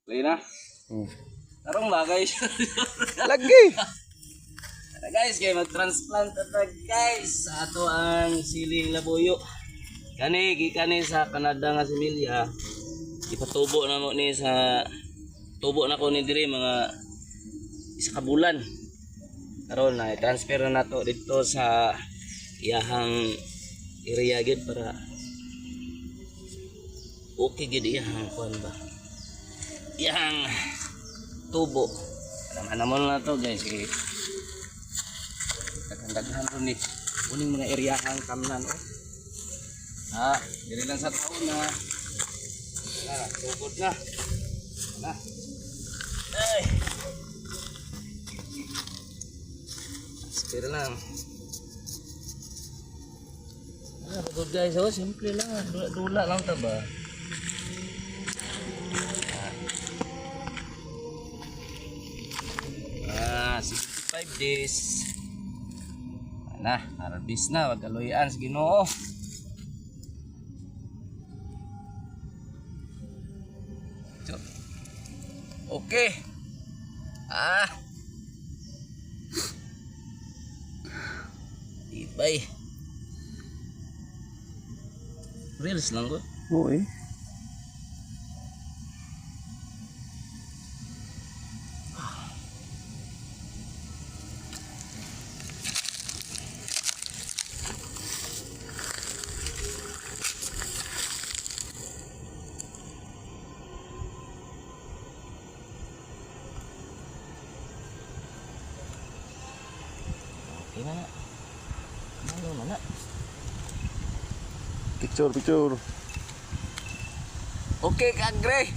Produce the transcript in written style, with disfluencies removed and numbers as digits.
Play na. Tarong ba guys? Lagi. Guys, kaya mag-transplant na guys sa ato ang siling labuyo. Kani sa Canada nga similya. Ipatubo na mo ni sa tubo na ko ni diri mga isa ka bulan. Karon na transfer na nato dito sa iyahang area gid para okay gid iyahang kuan ba. Iyahang tubo. Naman na to guys. Daghan ron ni uning mga eryahang kamnan oh. Dili lang sa taon na. Tugod na. Na. Ay. Spira lang. Good guys, oh, simple lang. Dula lang ta ba? 65 days. Na, harvest na, wag kaluyan sa Ginoo. Okay. Ibay. Reels lang ko. Oo eh. Mana? Mana? Picture. Okay, Kagre.